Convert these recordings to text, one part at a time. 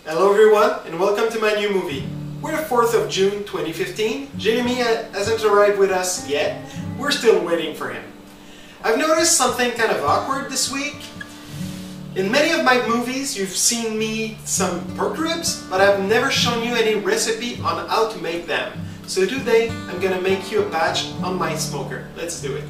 Hello everyone and welcome to my new movie. We're the 4th of June 2015. Jeremy hasn't arrived with us yet. We're still waiting for him. I've noticed something kind of awkward this week. In many of my movies you've seen me eat some pork ribs, but I've never shown you any recipe on how to make them. So today I'm gonna make you a batch on my smoker. Let's do it.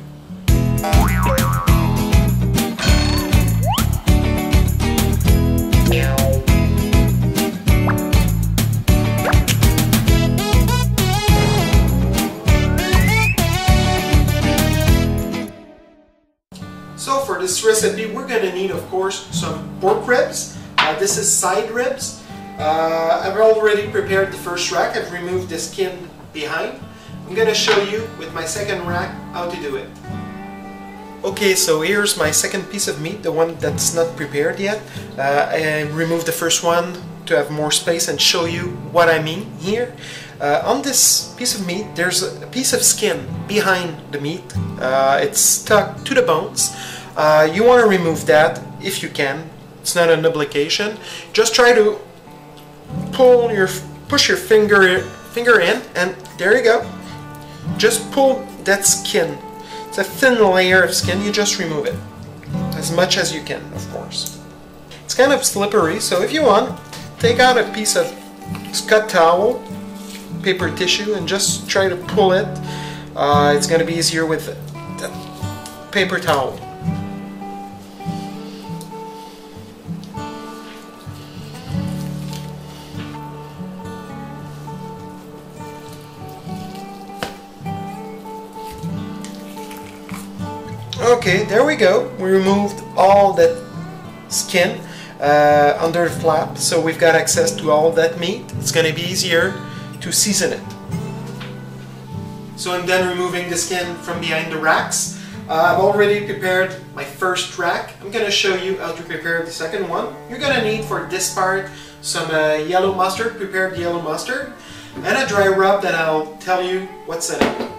So for this recipe we're going to need, of course, some pork ribs. This is side ribs. I've already prepared the first rack. I've removed the skin behind. I'm going to show you with my second rack how to do it. Okay, so here's my second piece of meat, the one that's not prepared yet. I removed the first one to have more space and show you what I mean here. On this piece of meat there's a piece of skin behind the meat. It's stuck to the bones. You want to remove that if you can. It's not an obligation. Just try to push your finger in, and there you go. Just pull that skin. It's a thin layer of skin. You just remove it as much as you can, of course. It's kind of slippery, so if you want, take out a piece of Scott towel, paper tissue, and just try to pull it. It's going to be easier with the paper towel. Okay, there we go. We removed all that skin under the flap, so we've got access to all that meat. It's going to be easier to season it. So I'm done removing the skin from behind the racks. I've already prepared my first rack. I'm going to show you how to prepare the second one. You're going to need for this part some yellow mustard, prepared yellow mustard, and a dry rub that I'll tell you what's in it.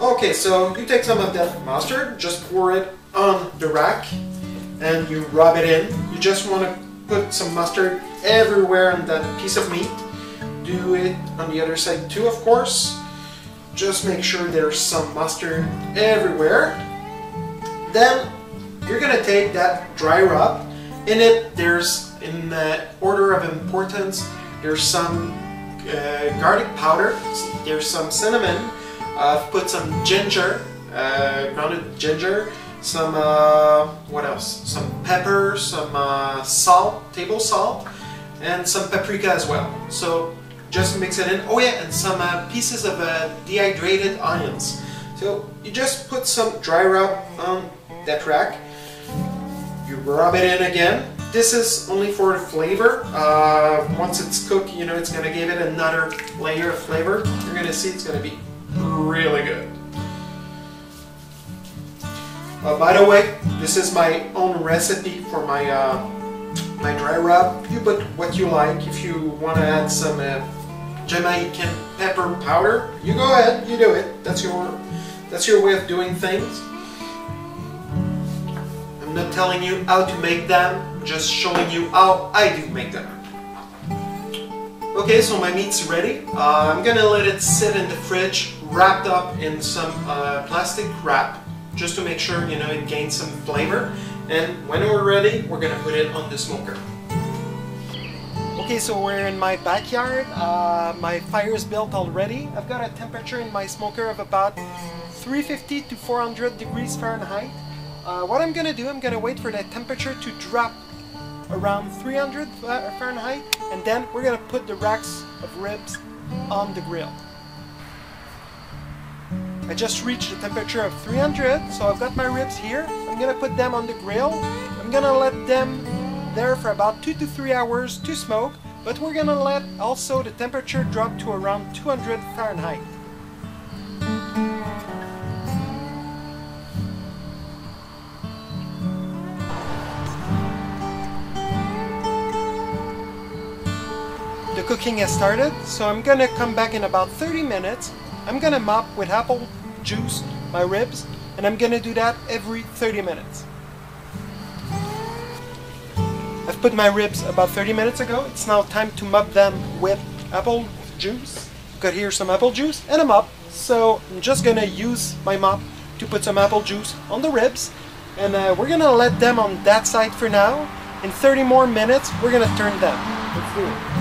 Okay, so you take some of that mustard, just pour it on the rack and you rub it in. You just want to put some mustard everywhere on that piece of meat. Do it on the other side too, of course. Just make sure there's some mustard everywhere. Then you're gonna take that dry rub. In it, there's, in order of importance, there's some garlic powder, there's some cinnamon. I've put some ginger, grounded ginger, some, what else? Some pepper, some salt, table salt, and some paprika as well. So just mix it in. Oh yeah, and some pieces of dehydrated onions. So you just put some dry rub on that rack. You rub it in again. This is only for the flavor. Once it's cooked, you know, it's going to give it another layer of flavor. You're going to see it's going to be really good. By the way, this is my own recipe for my my dry rub. You put what you like. If you want to add some Jamaican pepper powder, you go ahead, you do it. That's your way of doing things. I'm not telling you how to make them, just showing you how I do make them. Okay, so my meat's ready. I'm gonna let it sit in the fridge, wrapped up in some plastic wrap, just to make sure, you know, it gains some flavor. And when we're ready, we're gonna put it on the smoker. Okay, so we're in my backyard. My fire is built already. I've got a temperature in my smoker of about 350 to 400 degrees Fahrenheit. What I'm gonna do, I'm gonna wait for that temperature to drop around 300 Fahrenheit, and then we're gonna put the racks of ribs on the grill. I just reached the temperature of 300, so I've got my ribs here. I'm gonna put them on the grill. I'm gonna let them there for about 2 to 3 hours to smoke, but we're gonna let also the temperature drop to around 200 Fahrenheit. The cooking has started, so I'm gonna come back in about 30 minutes. I'm gonna mop with apple juice my ribs, and I'm gonna do that every 30 minutes. put my ribs about 30 minutes ago. It's now time to mop them with apple juice. Got here some apple juice and a mop. So I'm just gonna use my mop to put some apple juice on the ribs. And we're gonna let them on that side for now. In 30 more minutes, we're gonna turn them. Let's do it.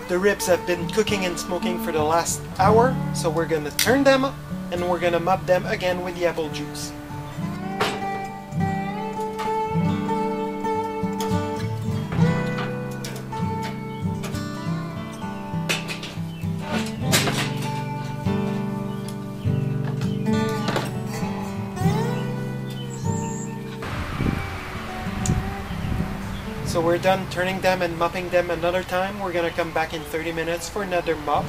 The ribs have been cooking and smoking for the last hour, so we're gonna turn them and we're gonna mop them again with the apple juice. So we're done turning them and mopping them another time. We're gonna come back in 30 minutes for another mop.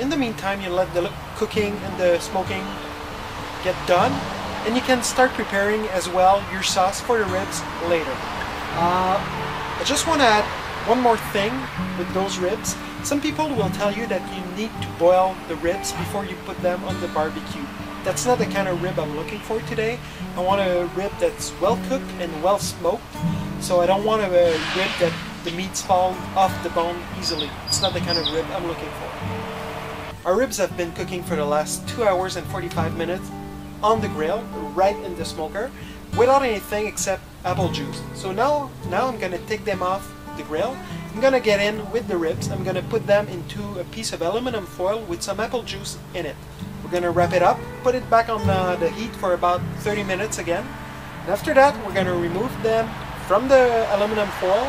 In the meantime, you let the cooking and the smoking get done, and you can start preparing as well your sauce for the ribs later. I just want to add one more thing with those ribs. Some people will tell you that you need to boil the ribs before you put them on the barbecue. That's not the kind of rib I'm looking for today. I want a rib that's well cooked and well smoked. So I don't want a rib that the meats fall off the bone easily. It's not the kind of rib I'm looking for. Our ribs have been cooking for the last 2 hours and 45 minutes on the grill, right in the smoker, without anything except apple juice. So now I'm going to take them off the grill. I'm going to get in with the ribs. I'm going to put them into a piece of aluminum foil with some apple juice in it. We're going to wrap it up, put it back on the heat for about 30 minutes again. And after that, we're going to remove them from the aluminum foil,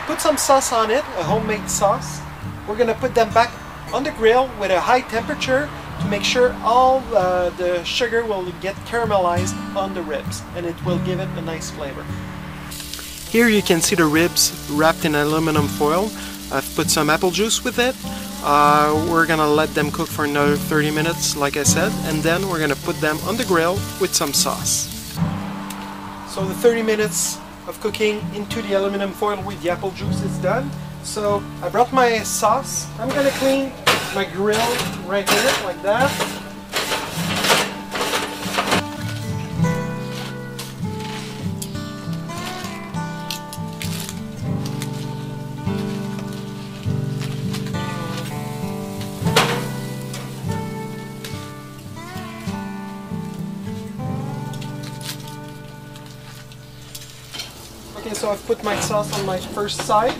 put some sauce on it, a homemade sauce. We're gonna put them back on the grill with a high temperature to make sure all the sugar will get caramelized on the ribs, and it will give it a nice flavor. Here you can see the ribs wrapped in aluminum foil. I've put some apple juice with it. We're gonna let them cook for another 30 minutes, like I said, and then we're gonna put them on the grill with some sauce. So the 30 minutes of cooking into the aluminum foil with the apple juice is done. So I brought my sauce. I'm gonna clean my grill right here like that. Okay, so I've put my sauce on my first side.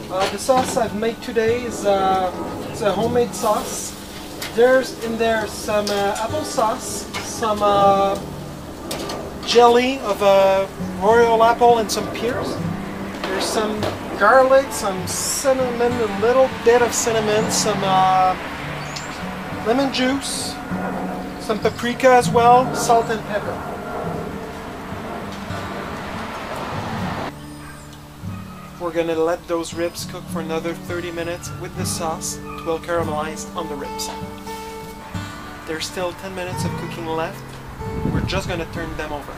The sauce I've made today is it's a homemade sauce. There's in there some applesauce, some jelly of royal apple and some pears. There's some garlic, some cinnamon, a little bit of cinnamon, some lemon juice, some paprika as well, salt and pepper. We're gonna let those ribs cook for another 30 minutes with the sauce. It will caramelize on the ribs. There's still 10 minutes of cooking left. We're just gonna turn them over.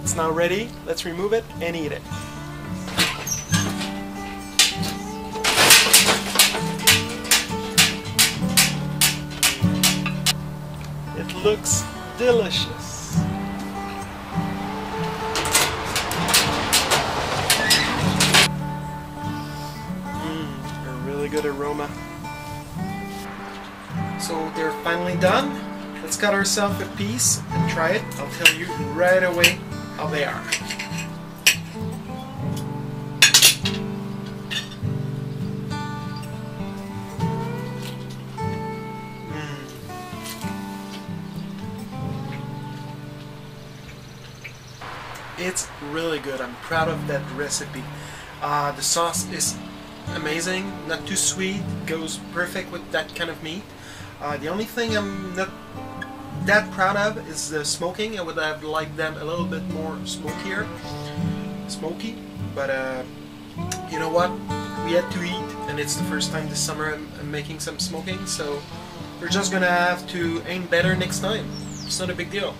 It's now ready. Let's remove it and eat it. It looks delicious. A really good aroma. So they're finally done. Let's cut ourselves a piece and try it. I'll tell you right away how they are. It's really good. I'm proud of that recipe. The sauce is amazing, not too sweet, goes perfect with that kind of meat. The only thing I'm not that proud of is the smoking. I would have liked them a little bit more smoky, but you know what? We had to eat, and it's the first time this summer I'm making some smoking, so we're just gonna have to aim better next time. It's not a big deal.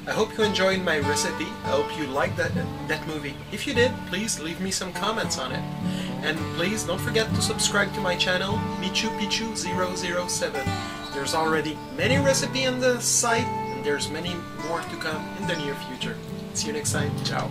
I hope you enjoyed my recipe. I hope you liked that movie. If you did, please leave me some comments on it. And please don't forget to subscribe to my channel, MichuPichu007. There's already many recipes on the site, and there's many more to come in the near future. See you next time. Ciao.